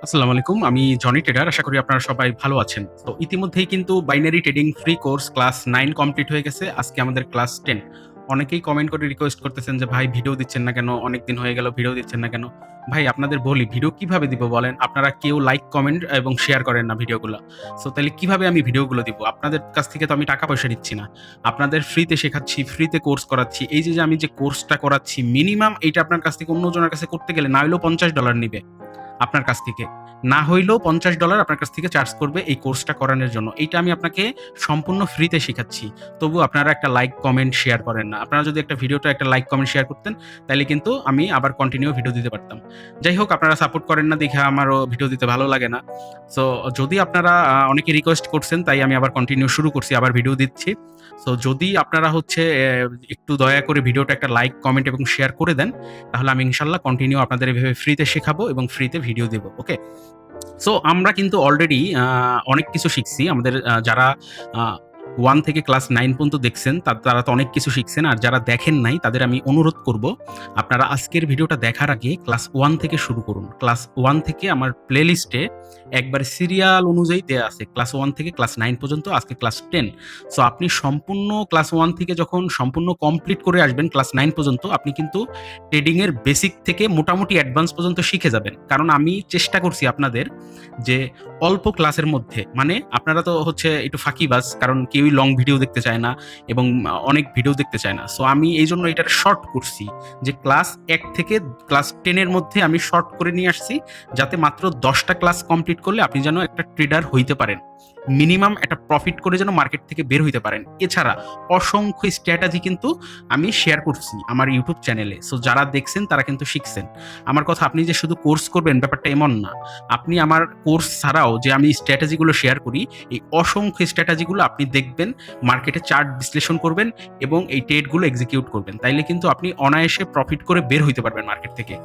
আসসালামু আলাইকুম। আমি জনি ট্রেডার। আশা করি আপনারা সবাই ভালো আছেন। তো ইতিমধ্যেই কিন্তু binary trading free course class 9 complete হয়ে গেছে। আজকে আমাদের ক্লাস 10। অনেকেই কমেন্ট করে রিকোয়েস্ট করতেছেন যে, "ভাই ভিডিও দিচ্ছেন না কেন? অনেকদিন হয়ে গেল ভিডিও দিচ্ছেন না কেন?" ভাই আপনাদের বলি ভিডিও কিভাবে দিব বলেন? আপনারা কেউ লাইক, কমেন্ট এবং শেয়ার করেন না ভিডিওগুলা। সো তাইলে কিভাবে আমি ভিডিওগুলো দিব? আপনাদের কাছ থেকে তো আমি টাকা পয়সা নিচ্ছি না। আপনাদের ফ্রিতে শেখাচ্ছি, ফ্রিতে কোর্স করাচ্ছি। এই যে আমি যে কোর্সটা করাচ্ছি মিনিমাম এইটা আপনার কাছ থেকে অন্যজনের কাছে করতে গেলে না হইলেও $50 নিবে। আপনার কাছ থেকে। না হইলেও $50 আপনার কাছ থেকে চার্জ করবে এই কোর্সটা করানোর জন্য। এইটা আমি আপনাকে সম্পূর্ণ ফ্রিতে শিখাচ্ছি। তবুও আপনারা একটা লাইক, কমেন্ট, শেয়ার করেন না। আপনারা যদি ভিডিওটা একটা লাইক, কমেন্ট, শেয়ার করতেন, তাইলে কিন্তু আমি আবার কন্টিনিউ ভিডিও দিতে পারতাম। যাই হোক আপনারা সাপোর্ট করেন না দেখে আমারও ভিডিও দিতে ভালো লাগে না। সো যদি আপনারা অনেকে রিকোয়েস্ট করছেন তাই আমি আবার কন্টিনিউ শুরু করছি, আবার ভিডিও দিচ্ছি। সো যদি আপনারা একটু দয়া করে ভিডিওটা একটা লাইক, কমেন্ট এবং শেয়ার করে দেন, তাহলে আমি ইনশাআল্লাহ কন্টিনিউ আপনাদের এভাবে ফ্রিতে শেখাবো এবং ফ্রিতে ভিডিও দেব। ওকে? সো আমরা কিন্তু অলরেডি অনেক কিছু শিখছি। আমাদের যারা আ 1 থেকে ক্লাস 9 পর্যন্ত দেখছেন তারা তো অনেক কিছু শিখছেন। আর যারা দেখেন নাই তাদের আমি অনুরোধ করব, আপনারা আজকের ভিডিওটা দেখার আগে ক্লাস 1 থেকে শুরু করুন। ক্লাস 1 থেকে আমার প্লেলিস্টে একবারে সিরিয়াল অনুযায়ী দেয়া আছে। ক্লাস 1 থেকে ক্লাস 9 পর্যন্ত, আজকে ক্লাস 10। সো আপনি সম্পূর্ণ ক্লাস 1 থেকে যখন সম্পূর্ণ কমপ্লিট করে আসবেন ক্লাস 9 পর্যন্ত, আপনি কিন্তু ট্রেডিং এর বেসিক থেকে মোটামুটি অ্যাডভান্স পর্যন্ত শিখে যাবেন। কারণ আমি চেষ্টা করছি আপনাদের যে অল্প ক্লাসের মধ্যে, মানে আপনারা তো একটু ফাঁকিবাজ, কারণ কেউই লং ভিডিও দেখতে চায় না এবং অনেক ভিডিও দেখতে চায় না। সো আমি এইজন্য এটার শর্ট করছি যে ক্লাস 1 থেকে ক্লাস 10 এর মধ্যে আমি শর্ট করে নিয়ে আসছি, যাতে মাত্র 10 টা ক্লাস কমপ্লিট করলে আপনি যেন একটা ট্রেডার হইতে পারেন। মিনিমাম একটা প্রফিট করে যেন মার্কেট থেকে বের হইতে পারেন। এছাড়া অসংখ্য স্ট্র্যাটেজি কিন্তু আমি শেয়ার করছি আমার ইউটিউব চ্যানেলে। সো যারা দেখছেন তারা কিন্তু শিখছেন। আমার কথা, আপনি যে শুধু কোর্স করবেন ব্যাপারটা এমন না। আপনি আমার কোর্স ছাড়াও যে আমি স্ট্র্যাটেজিগুলো শেয়ার করি, এই অসংখ্য স্ট্র্যাটেজিগুলো আপনি দেখবেন, মার্কেটে চার্ট বিশ্লেষণ করবেন এবং এই ট্রেডগুলো এক্সিকিউট করবেন। তাইলে কিন্তু আপনি অনায়াসে প্রফিট করে বের হইতে পারবেন মার্কেট থেকে।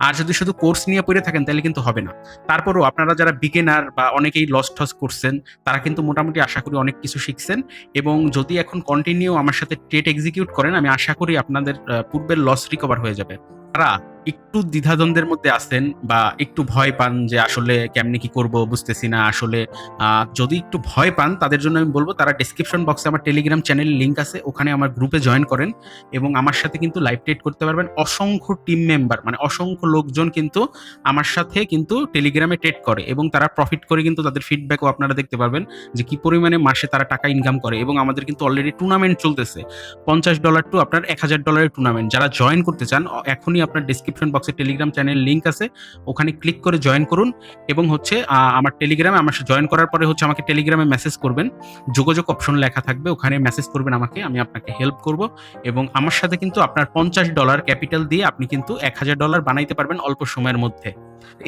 আর যদি শুধু কোর্স নিয়ে পড়ে থাকেন তাইলে কিন্তু হবে না। তারপরেও আপনারা যারা বিগিনার বা অনেকেই লস-টস করছেন, তারা কিন্তু মোটামুটি আশা করি অনেক কিছু শিখছেন এবং যদি এখন কন্টিনিউ আমার সাথে ট্রেড এক্সিকিউট করেন, আমি আশা করি আপনাদের পূর্বের লস রিকভার হয়ে যাবে। যারা একটু দ্বিধাদ্বন্দ্বের মধ্যে আছেন বা একটু ভয় পান যে আসলে কেমনে কি করব বুঝতেছি না, আসলে যদি একটু ভয় পান তাদের জন্য আমি বলব তারা ডেসক্রিপশন বক্সে আমার টেলিগ্রাম চ্যানেলের লিংক আছে, ওখানে আমার গ্রুপে জয়েন করেন এবং আমার সাথে কিন্তু লাইভ ট্রেড করতে পারবেন। অসংখ্য টিম মেম্বার, মানে অসংখ্য লোকজন কিন্তু আমার সাথে কিন্তু টেলিগ্রামে ট্রেড করে এবং তারা প্রফিট করে, কিন্তু তাদের ফিডব্যাকও আপনারা দেখতে পারবেন যে কি পরিমাণে মাসে তারা টাকা ইনকাম করে। এবং আমাদের কিন্তু অলরেডি টুর্নামেন্ট চলতেছে, $50 টু আপনার $1000 এর টুর্নামেন্ট। যারা জয়েন করতে চান এখনই আপনার ডেসক্রিপশন বক্সে টেলিগ্রাম চ্যানেল লিংক আছে, ওখানে ক্লিক করে জয়েন করুন এবং আমার টেলিগ্রামে আমার সাথে জয়েন করার পরে আমাকে টেলিগ্রামে মেসেজ করবেন। যোগাযোগ অপশন লেখা থাকবে, ওখানে মেসেজ করবেন আমাকে, আমি আপনাকে হেল্প করব এবং আমার সাথে কিন্তু আপনার $50 ক্যাপিটাল দিয়ে আপনি কিন্তু $1000 বানাইতে পারবেন অল্প সময়ের মধ্যে।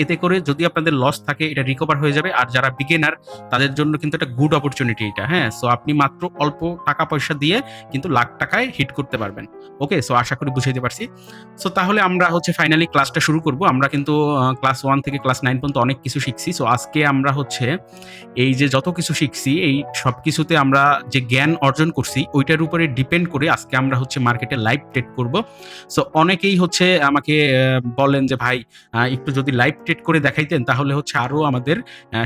এতে করে যদি আপনাদের লস থাকে এটা রিকভার হয়ে যাবে। আর যারা বিগিনার তাদের জন্য কিন্তু একটা গুড অপরচুনিটি এটা, হ্যাঁ? সো আপনি মাত্র অল্প টাকা পয়সা দিয়ে কিন্তু লাখ টাকায় হিট করতে পারবেন। ওকে? সো আশা করি বুঝাইতে পারছি। সো তাহলে আমরা ফাইনালি ক্লাসটা শুরু করব। আমরা কিন্তু ক্লাস 1 থেকে ক্লাস 9 পর্যন্ত অনেক কিছু শিখছি। সো আজকে আমরা এই যে যত কিছু শিখছি এই সবকিছুতে আমরা যে জ্ঞান অর্জন করছি ওইটার উপরে ডিপেন্ড করে আজকে আমরা মার্কেটে লাইভ ট্রেড করব। সো অনেকেই আমাকে বলেন যে, "ভাই একটু যদি লাইভ ট্রেড করে দেখাইতেন তাহলে আরো আমাদের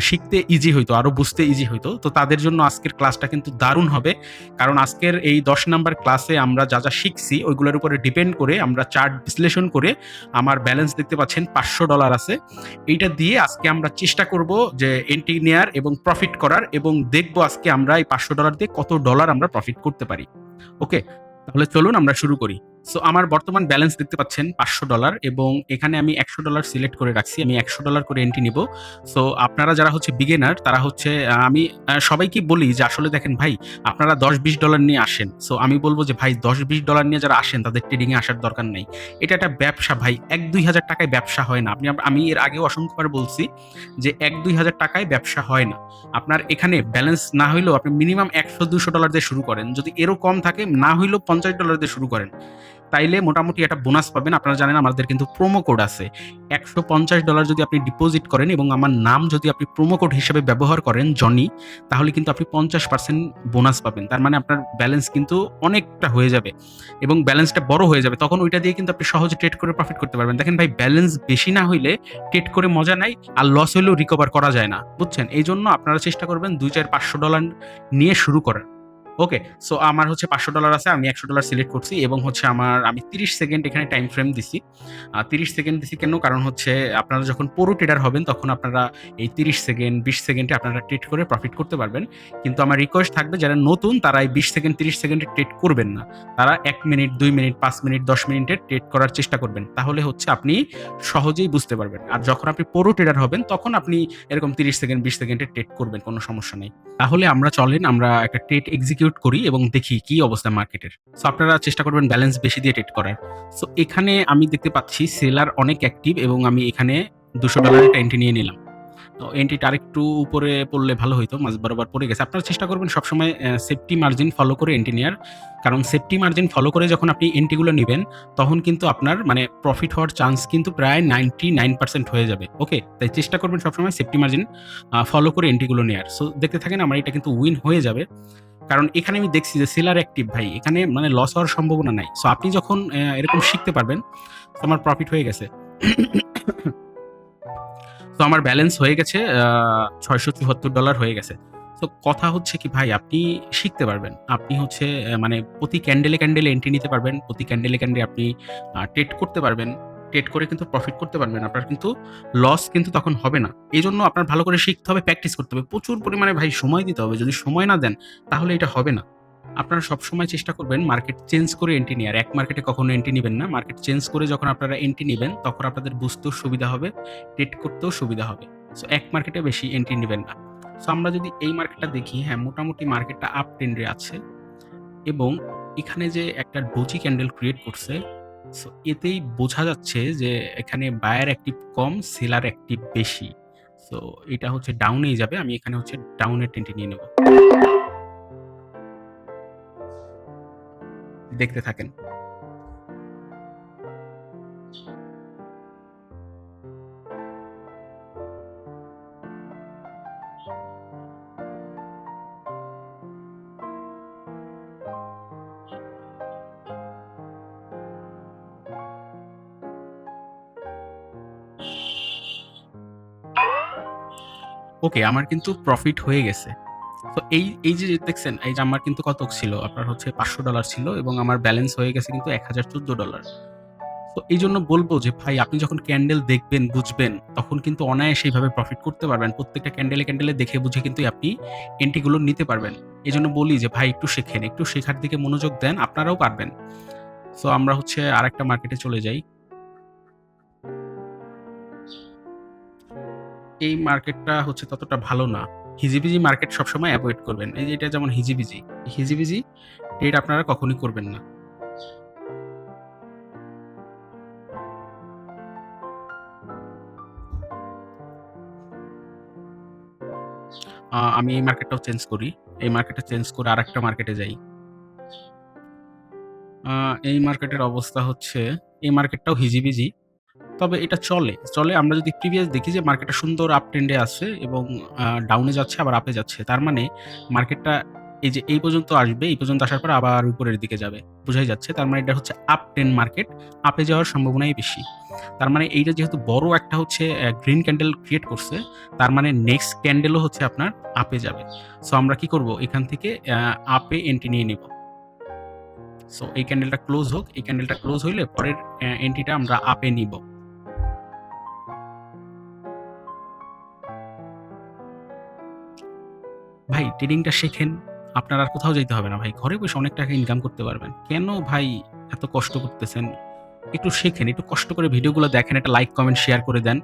শিখতে ইজি হইতো, আরো বুঝতে ইজি হইতো।" তো তাদের জন্য আজকের ক্লাসটা কিন্তু দারুণ হবে। কারণ আজকের এই 10 নাম্বার ক্লাসে আমরা যা শিখছি ওইগুলোর উপরে ডিপেন্ড করে আমরা চার্ট বিশ্লেষণ করে, আমার ব্যালেন্স দেখতে পাচ্ছেন $500 আছে। এইটা দিয়ে আজকে আমরা চেষ্টা করব যে এন্ট্রি নেয়ার এবং প্রফিট করার, এবং দেখব আজকে আমরা এই $500 দিয়ে কত ডলার আমরা প্রফিট করতে পারি। ওকে? তাহলে চলুন আমরা শুরু করি। সো আমার বর্তমান ব্যালেন্স দেখতে পাচ্ছেন $500 এবং এখানে আমি $100 সিলেক্ট করে রাখছি। আমি $100 করে এন্ট্রি নিব। সো আপনারা যারা বিগিনার তারা আমি সবাইকে বলি যে আসলে দেখেন ভাই, আপনারা $10-20 নিয়ে আসেন। সো আমি বলব যে ভাই $10-20 নিয়ে যারা আসেন তাদের ট্রেডিং এ আসার দরকার নাই। এটা একটা ব্যবসা ভাই। ১-২ হাজার টাকায় ব্যবসা হয় না। আমি এর আগেও অসংখ্যবার বলছি যে ১-২ হাজার টাকায় ব্যবসা হয় না। আপনার এখানে ব্যালেন্স না হইলেও আপনি মিনিমাম $100-200 দিয়ে শুরু করেন। যদি এরও কম থাকে না হইলেও $50 দিয়ে শুরু করেন। তাইলে মোটামুটি একটা বোনাস পাবেন। আপনারা জানেন আমাদের কিন্তু প্রোমো কোড আছে। $150 যদি আপনি ডিপোজিট করেন এবং আমার নাম যদি আপনি প্রোমো কোড হিসেবে ব্যবহার করেন জনি, তাহলে কিন্তু আপনি 50% বোনাস পাবেন। তার মানে আপনার ব্যালেন্স কিন্তু অনেকটা হয়ে যাবে এবং ব্যালেন্সটা বড় হয়ে যাবে। তখন ওইটা দিয়ে কিন্তু আপনি সহজে ট্রেড করে প্রফিট করতে পারবেন। দেখেন ভাই, ব্যালেন্স বেশি না হইলে ট্রেড করে মজা নাই, আর লস হইলেও রিকভার করা যায় না। বুঝছেন? এইজন্য আপনারা চেষ্টা করবেন $2, 4, $500 নিয়ে শুরু করার। ওকে, সো আমার হচ্ছে $500 আছে। আমি $100 সিলেক্ট করছি এবং হচ্ছে আমি 30 সেকেন্ড এখানে টাইম ফ্রেম দিছি। 30 সেকেন্ড দিছি কেন? কারণ হচ্ছে আপনারা যখন প্রো ট্রেডার হবেন তখন আপনারা এই 30 সেকেন্ড, 20 সেকেন্ডে আপনারা ট্রেড করে প্রফিট করতে পারবেন। কিন্তু আমার রিকোয়েস্ট থাকবে, যারা নতুন তারা এই 20 সেকেন্ড, 30 সেকেন্ডে ট্রেড করবেন না। তারা 1 মিনিট, 2 মিনিট, 5 মিনিট, 10 মিনিটের ট্রেড করার চেষ্টা করবেন। তাহলে হচ্ছে আপনি সহজেই বুঝতে পারবেন। আর যখন আপনি প্রো ট্রেডার হবেন তখন আপনি এরকম 30 সেকেন্ড, 20 সেকেন্ডে ট্রেড করবেন, কোনো সমস্যা নেই। তাহলে আমরা একটা ট্রেড এক্সিকিউট করি এবং দেখি কি অবস্থা মার্কেটের। সো আপনারা চেষ্টা করবেন ব্যালেন্স বেশি দিয়ে ট্রেড করার। সো এখানে আমি দেখতে পাচ্ছি সেলার অনেক অ্যাক্টিভ এবং আমি এখানে $200 একটা এন্ট্রি নিয়ে নিলাম। তো এন্ট্রিটা আরেকটু উপরে পড়লে ভালো হইতো, মাঝ বরাবর পড়ে গেছে। আপনারা চেষ্টা করবেন সবসময় সেফটি মার্জিন ফলো করে এন্ট্রি নেয়ার। কারণ সেফটি মার্জিন ফলো করে যখন আপনি এন্ট্রিগুলো নিবেন, তখন কিন্তু আপনার মানে প্রফিট হওয়ার চান্স কিন্তু প্রায় 99% হয়ে যাবে। ওকে? তাই চেষ্টা করবেন সবসময় সেফটি মার্জিন ফলো করে এন্ট্রিগুলো নেয়ার। সো দেখতে থাকেন, আমার এটা কিন্তু উইন হয়ে যাবে। কারণ এখানে আমি দেখছি যে সেলার অ্যাক্টিভ ভাই। এখানে মানে লস হওয়ার সম্ভাবনা নাই। সো আপনি যখন এরকম শিখতে পারবেন, তো আমার প্রফিট হয়ে গেছে। তো আমার ব্যালেন্স হয়ে গেছে $674 হয়ে গেছে। তো কথা হচ্ছে কি ভাই, আপনি শিখতে পারবেন। আপনি হচ্ছে মানে প্রতি ক্যান্ডেলে এন্ট্রি নিতে পারবেন। প্রতি ক্যান্ডেলে আপনি ট্রেড করতে পারবেন। ট্রেড করে কিন্তু প্রফিট করতে পারবেন। আপনার কিন্তু লস কিন্তু তখন হবে না। এজন্য আপনার ভালো করে শিখতে হবে, প্র্যাকটিস করতে হবে। প্রচুর পরিমাণে ভাই সময় দিতে হবে। যদি সময় না দেন তাহলে এটা হবে না। আপনারা সবসময় চেষ্টা করবেন মার্কেট চেঞ্জ করে এন্ট্রি নেয়ার। এক মার্কেটে কখনো এন্ট্রি নিবেন না। মার্কেট চেঞ্জ করে যখন আপনারা এন্ট্রি নিবেন, তখন আপনাদের বুঝতেও সুবিধা হবে, ট্রেড করতেও সুবিধা হবে। সো এক মার্কেটে বেশি এন্ট্রি নিবেন না। সো আমরা যদি এই মার্কেটটা দেখি, হ্যাঁ, মোটামুটি মার্কেটটা আপ ট্রেন্ডে আছে এবং এখানে যে একটা ডোজি ক্যান্ডেল ক্রিয়েট করছে, সো এতেই বোঝা যাচ্ছে যে এখানে বায়ার অ্যাক্টিভ কম, সেলার অ্যাক্টিভ বেশি। সো এটা হচ্ছে ডাউনেই যাবে। আমি এখানে হচ্ছে ডাউনের এন্ট্রি নিয়ে নেব। দেখতে থাকেন। ওকে, আমার কিন্তু প্রফিট হয়ে গেছে। তো এই যে দেখছেন, এই যে আমার কিন্তু কত ছিল? আপনার হচ্ছে $500 ছিল এবং আমার ব্যালেন্স হয়ে গেছে কিন্তু $1014। তো এইজন্য বলব যে ভাই, আপনি যখন ক্যান্ডেল দেখবেন, বুঝবেন, তখন কিন্তু অনায়াসে এইভাবে প্রফিট করতে পারবেন। প্রত্যেকটা ক্যান্ডেলে দেখে বুঝে কিন্তু আপনি এন্ট্রি গুলো নিতে পারবেন। এজন্য বলি যে ভাই, একটু শেখেন, একটু শেখার দিকে মনোযোগ দেন, আপনারাও পারবেন। সো আমরা হচ্ছে আরেকটা মার্কেটে চলে যাই। এই মার্কেটটা হচ্ছে ততটা ভালো না। হিজিবিজি মার্কেট সবসময় এভয়েড করবেন। এই যে এটা যেমন হিজিবিজি। হিজিবিজি ট্রেড আপনারা কখনোই করবেন না। আমি এই মার্কেটটাও চেঞ্জ করি। এই মার্কেটটা চেঞ্জ করে আরেকটা মার্কেটে যাই। এই মার্কেটের অবস্থা হচ্ছে, এই মার্কেটটাও হিজিবিজি। তবে এটা চলে। আমরা যদি প্রিভিয়াস দেখি যে মার্কেটটা সুন্দর আপ ট্রেন্ডে আছে এবং ডাউনে যাচ্ছে আবার আপে যাচ্ছে। তার মানে মার্কেটটা এই যে এই পর্যন্ত আসবে, এই পর্যন্ত আসার পর আবার উপরের দিকে যাবে। বোঝাই যাচ্ছে। তার মানে এটা হচ্ছে আপ ট্রেন্ড মার্কেট। আপে যাওয়ার সম্ভাবনাই বেশি। তার মানে এইটা যেহেতু বড় একটা হচ্ছে গ্রিন ক্যান্ডেল ক্রিয়েট করছে, তার মানে নেক্সট ক্যান্ডেলও হচ্ছে আপনার আপে যাবে। সো আমরা কি করব? এখান থেকে আপে এন্ট্রি নিয়ে নিব। সো এই ক্যান্ডেলটা ক্লোজ হোক। এই ক্যান্ডেলটা ক্লোজ হইলে পরের এন্ট্রিটা আমরা আপে নিব। ভাই, ট্রেডিংটা শেখেন। আপনার আর কোথাও যাইতে হবে না ভাই। ঘরে বসে অনেক টাকা ইনকাম করতে পারবেন। কেন ভাই এত কষ্ট করতেছেন? একটু শেখেন, একটু কষ্ট করে ভিডিওগুলো দেখেন, একটা লাইক, কমেন্ট, শেয়ার করে দেন।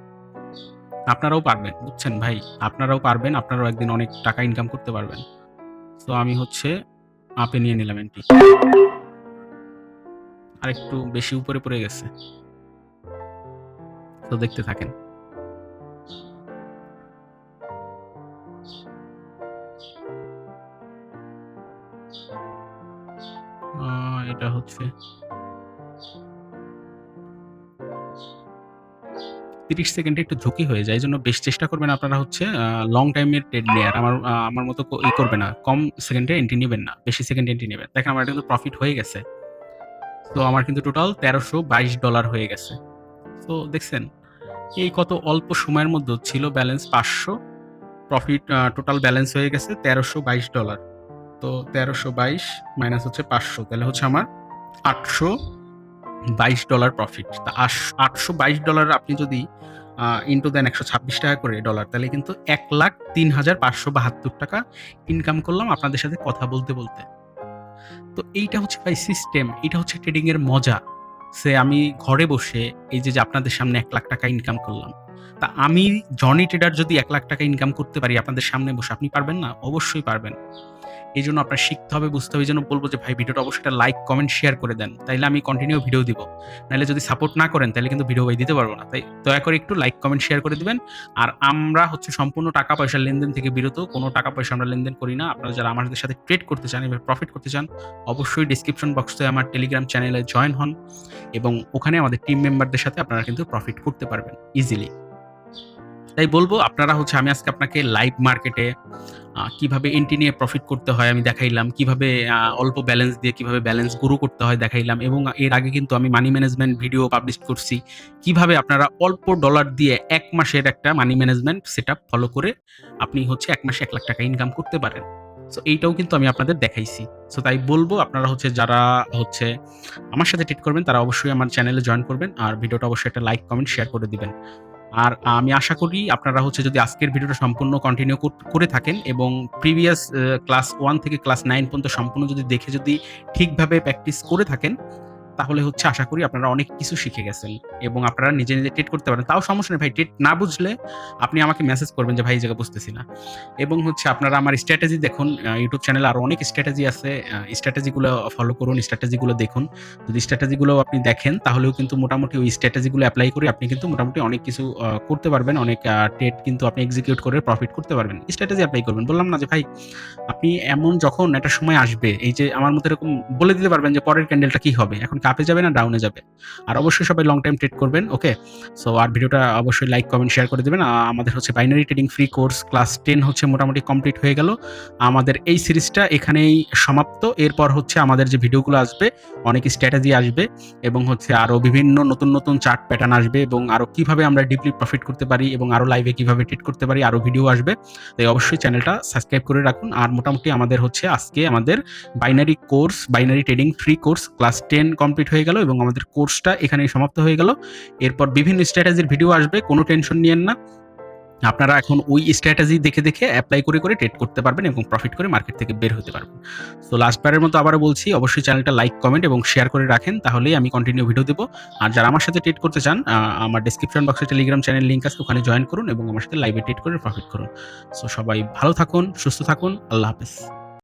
আপনারাও পারবেন। বুঝছেন ভাই? আপনারাও পারবেন। আপনারাও একদিন অনেক টাকা ইনকাম করতে পারবেন। সো আমি হচ্ছে আপে নিয়ে নিলাম এন্ট্রি। আরেকটু বেশি উপরে পড়ে গেছে। তো দেখতে থাকেন। এটা হচ্ছে 30 সেকেন্ডে একটু ঝুঁকি হয়ে যায়। এজন্য বেশ চেষ্টা করবেন আপনারা হচ্ছে লং টাইমের ট্রেড নেয়ার। আমার মতো করবে না। কম সেকেন্ডে এন্ট্রি নিবেন না। বেশি সেকেন্ডে এন্ট্রি নিবেন। দেখেন আমার কিন্তু প্রফিট হয়ে গেছে। তো আমার কিন্তু টোটাল $1322 হয়ে গেছে। তো দেখছেন? এই কত অল্প সময়ের মধ্যে ছিল ব্যালেন্স 500 প্রফিট টোটাল ব্যালেন্স হয়ে গেছে $1322। তো 1322 মাইনাস হচ্ছে 500 তাহলে হচ্ছে আমার $822 প্রফিট। তা $822 আপনি যদি ইনটু দেন ৳126 করে ডলার তাহলে কিন্তু $1,03,572 ইনকাম করলাম আপনাদের সাথে কথা বলতে, বলতে। তো এইটা হচ্ছে ভাই সিস্টেম, এটা হচ্ছে ট্রেডিং এর মজা। আমি ঘরে বসে এই যে আপনাদের সামনে ৳1,00,000 ইনকাম করলাম। তা আমি জনি ট্রেডার যদি ৳1,00,000 ইনকাম করতে পারি আপনাদের সামনে বসে, আপনি পারবেন না? অবশ্যই পারবেন। এজন্য আপনার শিখতে হবে, বুঝতে হবে। এজন্য বলব যে ভাই ভিডিওটা অবশ্যই একটা লাইক, কমেন্ট, শেয়ার করে দেন। তাইলে আমি কন্টিনিউ ভিডিও দিব। নাইলে যদি সাপোর্ট না করেন তাইলে কিন্তু ভিডিও ভাই দিতে পারবো না। তাই দয়া করে একটু লাইক, কমেন্ট, শেয়ার করে দিবেন। আর আমরা হচ্ছে সম্পূর্ণ টাকা পয়সার লেনদেন থেকে বিরত। কোনো টাকা পয়সা আমরা লেনদেন করি না। আপনারা যারা আমাদের সাথে ট্রেড করতে চান, এভাবে প্রফিট করতে চান, অবশ্যই ডেসক্রিপশন বক্সে আমার টেলিগ্রাম চ্যানেলে জয়েন হন এবং ওখানে আমাদের টিম মেম্বারদের সাথে আপনারা কিন্তু প্রফিট করতে পারবেন ইজিলি। তাই বলবো আপনারা হচ্ছে আমি আজকে আপনাকে লাইভ মার্কেটে কিভাবে এন্ট্রি নিয়ে প্রফিট করতে হয় আমি দেখাইলাম। কিভাবে অল্প ব্যালেন্স দিয়ে কিভাবে ব্যালেন্স গ্রো করতে হয় দেখাইলাম এবং এর আগে কিন্তু আমি মানি ম্যানেজমেন্ট ভিডিও পাবলিশ করছি। কিভাবে আপনারা অল্প ডলার দিয়ে ১ মাসের একটা মানি ম্যানেজমেন্ট সেটআপ ফলো করে আপনি হচ্ছে ১ মাসে ৳১,০০,০০০ ইনকাম করতে পারেন। সো এইটাও কিন্তু আমি আপনাদের দেখাইছি। সো তাই বলবো আপনারা হচ্ছে যারা হচ্ছে আমার সাথে ট্রেড করবেন তারা অবশ্যই আমার চ্যানেলে জয়েন করবেন। আর ভিডিওটা অবশ্যই একটা লাইক, কমেন্ট, শেয়ার করে দিবেন। আর আমি আশা করি আপনারা হচ্ছে যদি আজকের ভিডিওটা সম্পূর্ণ কন্টিনিউ করে থাকেন এবং প্রিভিয়াস ক্লাস 1 থেকে ক্লাস 9 পর্যন্ত সম্পূর্ণ যদি দেখে যদি ঠিকভাবে প্র্যাকটিস করে থাকেন, তাহলে হচ্ছে আশা করি আপনারা অনেক কিছু শিখে গেছেন এবং আপনারা নিজে, নিজে ট্রেড করতে পারেন। তাও সমস্যা নেই ভাই, ট্রেড না বুঝলে আপনি আমাকে মেসেজ করবেন যে ভাই এই জায়গা বুঝতেছি না। এবং হচ্ছে আপনারা আমার স্ট্র্যাটেজি দেখুন, ইউটিউব চ্যানেলে আরো অনেক স্ট্র্যাটেজি আছে। স্ট্র্যাটেজিগুলো ফলো করুন, স্ট্র্যাটেজিগুলো দেখুন। যদি স্ট্র্যাটেজিগুলো আপনি দেখেন তাহলেও কিন্তু মোটামুটি ওই স্ট্র্যাটেজিগুলো এপ্লাই করে আপনি কিন্তু মোটামুটি অনেক কিছু করতে পারবেন। অনেক ট্রেড কিন্তু আপনি এক্সিকিউট করে প্রফিট করতে পারবেন। স্ট্র্যাটেজি এপ্লাই করবেন। বললাম না যে ভাই আপনি এমন যখন একটা সময় আসবে এই যে আমার মতো এরকম বলে দিতে পারবেন যে পরের ক্যান্ডেলটা কি হবে? এখন কি আপে যাবে না ডাউনে যাবে? আর অবশ্যই সবাই লং টাইম ট্রেড করবেন। ওকে? সো আর ভিডিওটা অবশ্যই লাইক, কমেন্ট, শেয়ার করে দিবেন। আমাদের হচ্ছে binary trading free course class 10 হচ্ছে মোটামুটি কমপ্লিট হয়ে গেল। আমাদের এই সিরিজটা এখানেই সমাপ্ত। এরপর হচ্ছে আমাদের যে ভিডিওগুলো আসবে অনেক স্ট্র্যাটেজি আসবে এবং হচ্ছে আরো বিভিন্ন নতুন, নতুন চার্ট প্যাটার্ন আসবে এবং আরো কিভাবে আমরা ডিপলি প্রফিট করতে পারি এবং আরো লাইভে কিভাবে ট্রেড করতে পারি আরো ভিডিও আসবে। তাই অবশ্যই চ্যানেলটা সাবস্ক্রাইব করে রাখুন। আর মোটামুটি আমাদের হচ্ছে আজকে আমাদের binary trading free course class 10 complete হয়ে গেল এবং আমাদের কোর্সটা এখানেই সমাপ্ত হয়ে গেল। এরপর বিভিন্ন স্ট্র্যাটেজির ভিডিও আসবে, কোনো টেনশন নিয়েন না। আপনারা এখন ওই স্ট্র্যাটেজি দেখে, দেখে এপ্লাই করে, করে ট্রেড করতে পারবেন এবং প্রফিট করে মার্কেট থেকে বের হতে পারবেন। সো লাস্ট বারের মতো আবারও বলছি অবশ্যই চ্যানেলটা লাইক, কমেন্ট এবং শেয়ার করে রাখেন তাহলেই আমি কন্টিনিউ ভিডিও দেব। আর যারা আমার সাথে ট্রেড করতে চান আমার ডেসক্রিপশন বক্সে টেলিগ্রাম চ্যানেল লিংক আছে ওখানে জয়েন করুন এবং আমার সাথে লাইভে ট্রেড করে প্রফিট করুন। সো সবাই ভালো থাকুন, সুস্থ থাকুন। আল্লাহ হাফেজ।